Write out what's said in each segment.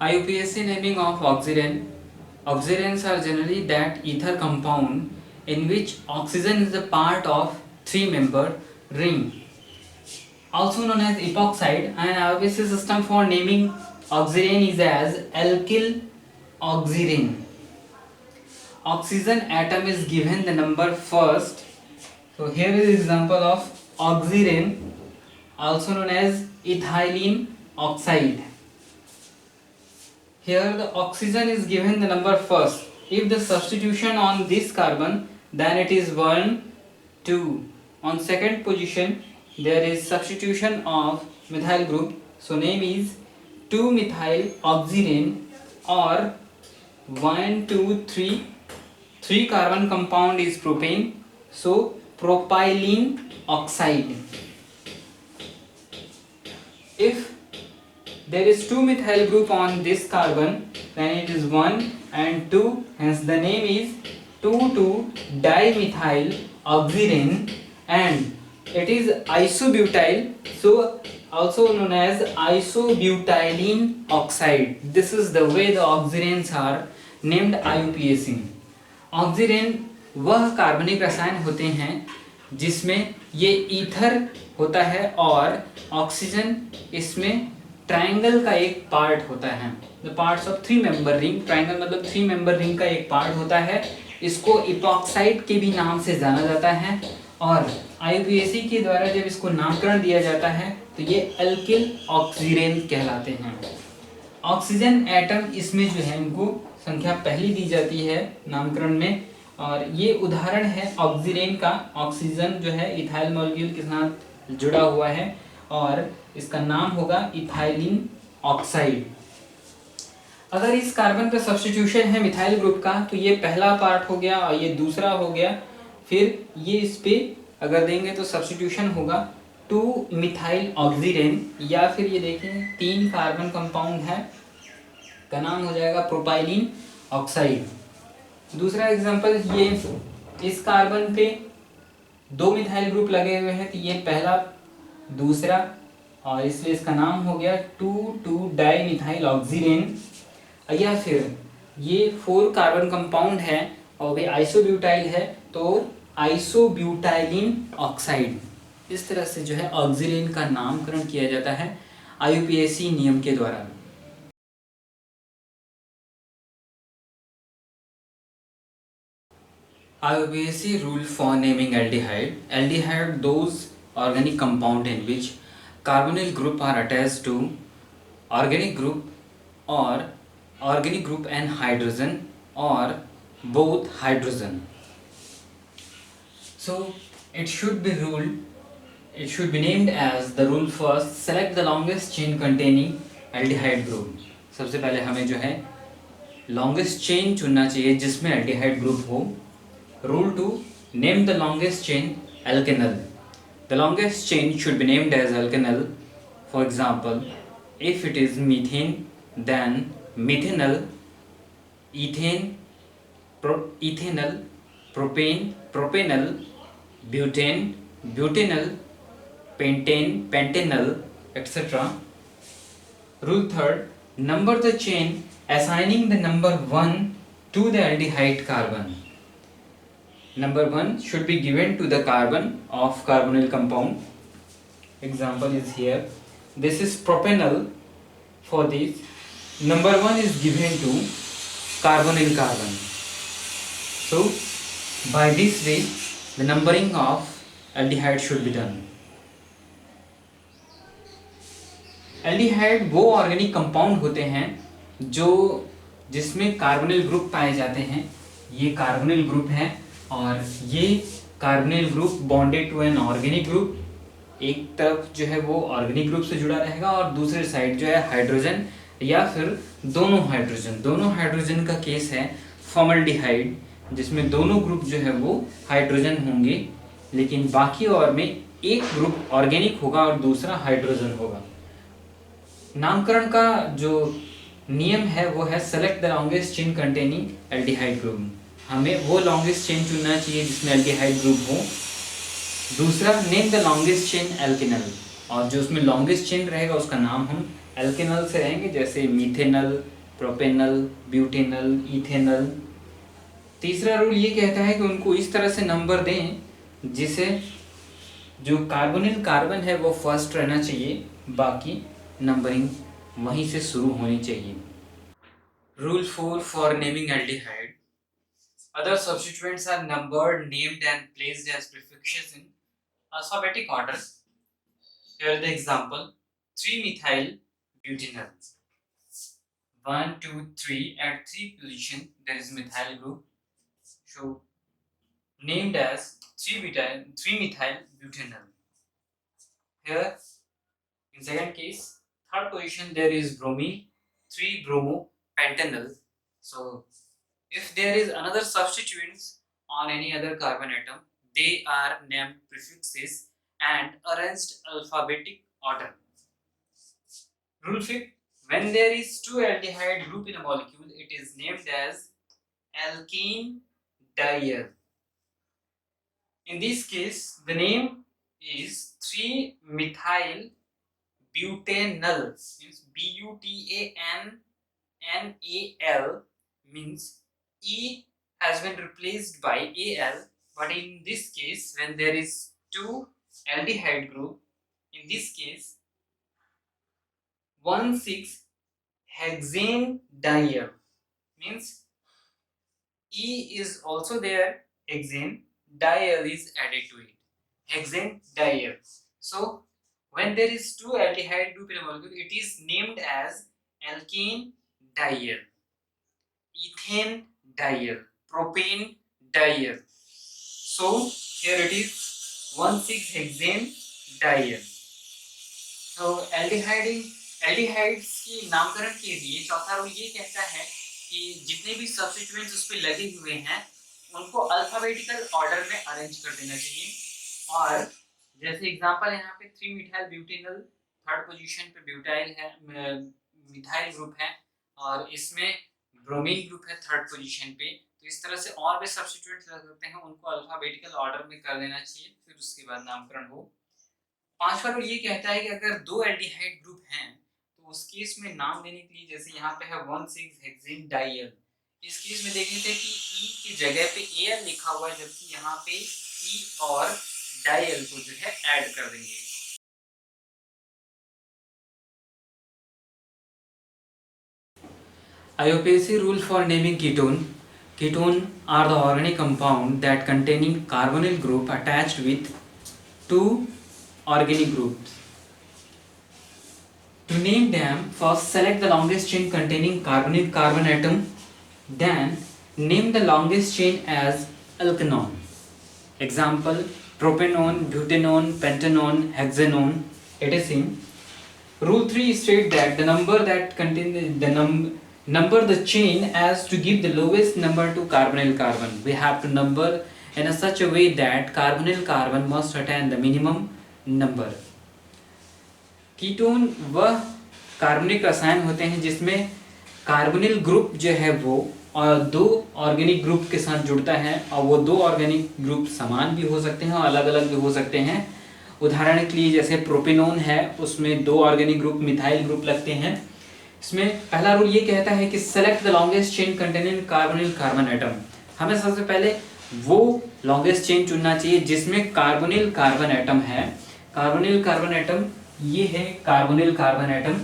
IUPAC naming of oxygen. Oxygens are generally that ether compound in which oxygen is a part of three-member ring, also known as epoxide. And IUPAC system for naming oxygen is as alkyl oxygen. Oxygen atom is given the number first. So here is example of oxygen, also known as ethylene oxide. Here the oxygen is given the number first. If the substitution on this carbon, then it is 1, 2. On second position there is substitution of methyl group, so name is 2-methyl oxygen, or 1, 2, 3. 3 carbon compound is propane, so propylene oxide. If there is 2-methyl group on this carbon, then it is 1 and 2, hence the name is 2,2-dimethyl oxygen, and it is isobutyl, so also known as isobutylene oxide. This is the way the oxygens are named IUPAC. Oxygen वह कार्बनिक रसायन होते हैं जिसमें ये ether होता है और ऑक्सीजन इसमें ट्रायंगल का एक पार्ट होता है. The parts of 3-member ring. Triangle मतलब 3-member रिंग का एक पार्ट होता है. इसको इपॉक्साइड के भी नाम से जाना जाता है, और IUPAC के द्वारा जब इसको नामकरण दिया जाता है तो ये अल्किल ऑक्सीजन कहलाते हैं. ऑक्सीजन एटम इसमें जो है इनको संख्या पहली दी जाती है नामकरण में, और ये उदाहरण है ऑक्सीजन का. ऑक्सीजन जो है इथाइल मॉलिक्यूल के साथ जुड़ा हुआ है और इसका नाम होगा इथाइलिन ऑक्साइड. अगर इस कार्बन पे सब्स्टिट्यूशन है मिथाइल ग्रुप का, तो ये पहला पार्ट हो गया और ये दूसरा हो गया. फिर ये इस पे अगर देंगे तो सब्स्टिट्यूशन होगा 2-मिथाइल ऑक्सीजन, या फिर ये देखें 3 कार्बन कंपाउंड है का नाम हो जाएगा प्रोपाइलिन ऑक्साइड. दूसरा एग्जांपल, ये इस कार्बन पे 2 मिथाइल ग्रुप लगे हुए हैं, तो ये पहला दूसरा, और इसलिए इसका नाम हो गया 2,2-डाइमिथाइल ऑक्सीजन. या फिर ये 4 कार्बन कंपाउंड है और वे आइसोब्यूटाइल है, तो आइसोब्यूटाइलिन ऑक्साइड. इस तरह से जो है ऑक्सीजन का नामकरण किया जाता है IUPAC नियम के द्वारा. IUPAC rule for naming aldehyde. Aldehyde, those organic compound in which carbonyl group are attached to organic group or organic group and hydrogen, or both hydrogen. So it should be ruled, it should be named as the rule first. Select the longest chain containing aldehyde group. सबसे पहले हमें जो है longest chain चुनना चाहिए जिसमें aldehyde group हो. Rule 2, name the longest chain alkenyl. The longest chain should be named as alkenyl. For example, if it is methane, then methanol, ethane, ethanol, propane, propanol, butane, butanol, pentane, pentanol, etc. Rule 3, number the chain assigning the number 1 to the aldehyde carbon. Number 1 should be given to the carbon of carbonyl compound. Example is here. This is propanol. For this, number 1 is given to carbonyl carbon. So by this way the numbering of aldehyde should be done. Aldehyde वो organic compound होते हैं जो जिसमें carbonyl group पाए जाते हैं. ये carbonyl group है और ये carbonyl group bonded to an organic group. एक तरफ जो है वो ऑर्गेनिक ग्रुप से जुड़ा रहेगा और दूसरे साइड जो है हाइड्रोजन या फिर दोनों हाइड्रोजन का केस है फॉर्मल्डिहाइड, जिसमें दोनों ग्रुप जो है वो हाइड्रोजन होंगे, लेकिन बाकी और में एक ग्रुप ऑर्गेनिक होगा और दूसरा हाइड्रोजन होगा. नामकरण का जो नियम है वो है select the longest chain containing aldehyde group. हमें वो लॉन्गेस्ट चेन चुनना चाहिए जिसमें एल्डिहाइड ग्रुप हो. दूसरा, नेम द लॉन्गेस्ट चेन एल्केनल, और जो उसमें लॉन्गेस्ट चेन रहेगा उसका नाम हम एल्केनल से रहेंगे, जैसे मीथेनल, प्रोपेनल, ब्यूटेनल, इथेनल। तीसरा रूल ये कहता है कि उनको इस तरह से नंबर दें जिसे जो कार्बोनिल कार्बन है वो फर्स्ट रहना चाहिए, बाकी नंबरिंग वहीं से शुरू होनी चाहिए। Rule 4 for naming aldehyde, other substituents are numbered, named and placed as prefixes in alphabetic order. Here the example: 3-methyl butanol. 1, 2, 3 at 3 position there is methyl group, so named as 3-methyl butanol. Here in second case, third position there is bromine, 3-bromopentanol. So if there is another substituents on any other carbon atom, they are named prefixes and arranged alphabetic order. Rule 5: when there is two aldehyde group in a molecule, it is named as alkene diol. In this case, the name is 3-methyl butanol, means butanal, means E has been replaced by Al, but in this case when there is two aldehyde group, in this case 1,6-hexane diol, means E is also there, hexane, diol is added to it, hexane diol. So when there is two aldehyde group in a molecule, it is named as alkene diol, ethane diol, propane diol. So here it is 1,6-hexane diol. तो aldehydes की नामकरण के लिए चौथा rule ये कहता है कि जितने भी सब्स्टिट्यूएंट्स उस पे लगे हुए हैं उनको अल्फाबेटिकल ऑर्डर में अरेंज कर देना चाहिए। और जैसे एग्जांपल यहाँ पे 3-methyl butanol थर्ड पोजीशन पे ब्यूटाइल है, मिथाइल ग्रुप है, और इसमें ब्रोमीन ग्रुप है थर्ड पोजीशन पे। तो इस तरह से और भी सब्स्टिट्यूएंट्स लग सकते हैं, उनको अल्फाबेटिकल ऑर्डर में कर देना चाहिए, फिर उसके बाद नामकरण हो। पांचवा रूल ये कहता है कि अगर दो एल्डिहाइड ग्रुप हैं तो उस केस में नाम देने के लिए, जैसे यहाँ पे है 1,6-हेक्सेन डाइल, इस केस में देख लेते हैं कि ई की जगह पे एल लिखा हुआ है, जबकि यहाँ पे ई और डाइल को जो है ऐड कर देंगे। IUPAC rule for naming ketone. Ketone are the organic compound that containing carbonyl group attached with two organic groups. To name them, first select the longest chain containing carbonyl carbon atom, then name the longest chain as alkanone. Example: propanone, butanone, pentanone, hexanone, etc. Rule 3 states that the number that contains number the chain as to give the lowest number to carbonyl carbon. We have to number in a such a way that carbonyl carbon must attain the minimum number. Ketone वह कार्बनिक रसायन होते हैं जिसमें carbonyl group जो है वो और दो ऑर्गेनिक ग्रुप के साथ जुड़ता है, और वो दो ऑर्गेनिक ग्रुप समान भी हो सकते हैं और अलग अलग भी हो सकते हैं। उदाहरण के लिए जैसे प्रोपेनोन है, उसमें दो ऑर्गेनिक ग्रुप मिथाइल ग्रुप लगते हैं। इसमें पहला रूल ये कहता है कि select the longest chain containing carbonyl carbon atom. हमें सबसे पहले वो लॉन्गेस्ट चेन चुनना चाहिए जिसमें कार्बोनिल कार्बन एटम है। कार्बोनिल कार्बन एटम ये है carbonyl carbon atom.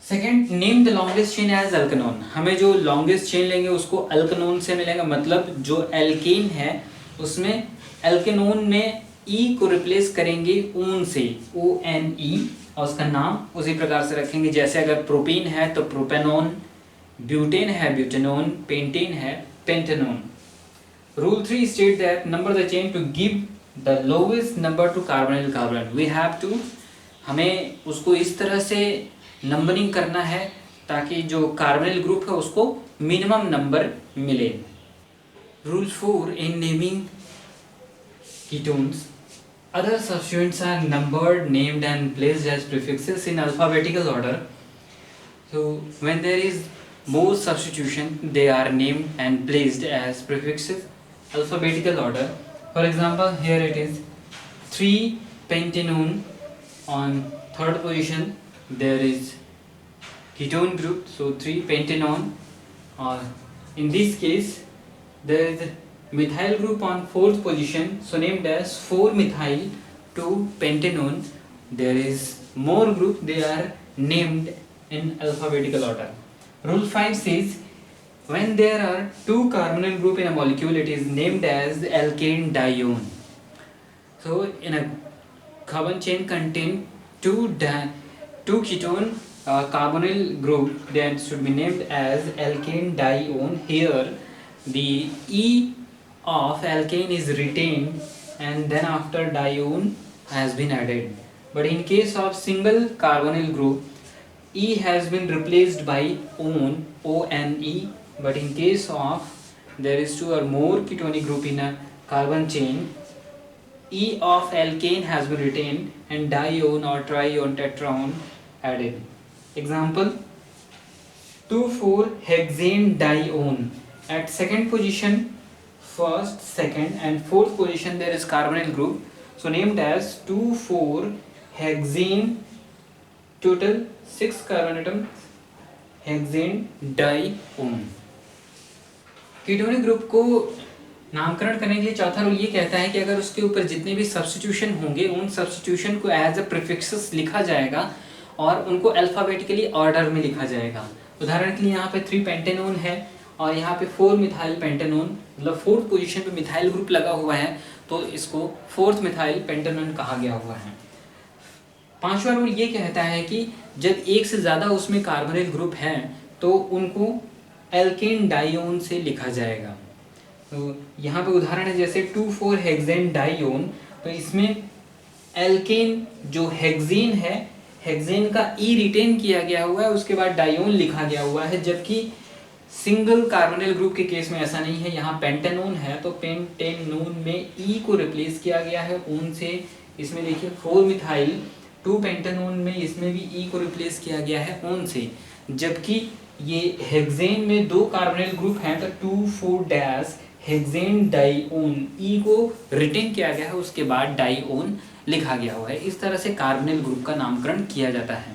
Second, name the longest chain as alkanone. हमें जो लॉन्गेस्ट चेन लेंगे उसको अल्कनोन से मिलेगा, मतलब जो एल्केन है उसमें एल्केनोन में ई को रिप्लेस करेंगे ऊन से, ONE, और उसका नाम उसी प्रकार से रखेंगे। जैसे अगर प्रोपेन है तो प्रोपेनोन, ब्यूटेन है ब्यूटेनोन, पेंटेन है pentanone. Rule 3 state that number the chain to give the lowest number to carbonyl carbon. We have to, हमें उसको इस तरह से नंबरिंग करना है ताकि जो कार्बोनिल ग्रुप है उसको मिनिमम नंबर मिले। Rule 4 in naming ketones. Other substituents are numbered, named and placed as prefixes in alphabetical order. So when there is more substitution, they are named and placed as prefixes alphabetical order. For example, here it is 3-pentanone, on third position there is ketone group, so 3 pentanone, or in this case there is methyl group on 4th position, so named as 4-methyl 2-pentanone. There is more group, they are named in alphabetical order. Rule 5 says when there are 2 carbonyl group in a molecule, it is named as alkane dione. So in a carbon chain contain 2 ketone carbonyl group that should be named as alkane dione. Here the E of alkane is retained and then after dione has been added. But in case of single carbonyl group, E has been replaced by one, O-N-E. But in case of there is 2 or more ketonic group in a carbon chain, E of alkane has been retained and dione or trione, tetraone added. Example 2,4-hexane dione. At second position, first, second and fourth position there is carbonyl group, so named as 2,4-hexane, total 6 carbon atoms, hexane dione. Ketonic group को नामकरण करने के लिए चौथा rule ये कहता है कि अगर उसके ऊपर जितने भी सब्स्टिट्यूशन होंगे उन सब्स्टिट्यूशन को एज अ प्रीफिक्सेस लिखा जाएगा और उनको अल्फ़ाबेटिकली ऑर्डर में लिखा जाएगा. उदाहरण के लिए यहाँ पे 3 पेंटेनोन है और यहाँ पे 4 मिथाइल पेंटेनोन, मतलब 4th पोजीशन पे मिथाइल ग्रुप लगा हुआ है तो इसको 4th मिथाइल पेंटेनोन कहा गया हुआ है. पांचवा रूल ये कहता है कि जब एक से ज़्यादा उसमें कार्बोनिल ग्रुप हैं तो उनको एल्केन डाइओन से लिखा जाएगा. तो यहाँ पे उदाहरण है जैसे 2,4-हेक्सेन डाइओन, तो इसमें एल्केन जो हेक्सेन है, हेक्सेन का ई रिटेन किया गया हुआ है, उसके बाद डाइओन लिखा गया हुआ है. जबकि सिंगल कार्बोनिल ग्रुप के केस में ऐसा नहीं है. यहाँ पेंटेनोन है तो पेंटेनोन में ई को रिप्लेस किया गया है ओन से. इसमें देखिए 4 मिथाइल 2 पेंटेनोन में इसमें भी ई को रिप्लेस किया गया है ओन से. जबकि ये हेक्सेन में 2 कार्बोनिल ग्रुप हैं तो 2,4-हेक्सेन डाइओन, ई को रिटेन किया गया है उसके बाद डाइओन लिखा गया हुआ है. इस तरह से कार्बोनिल ग्रुप का नामकरण किया जाता है.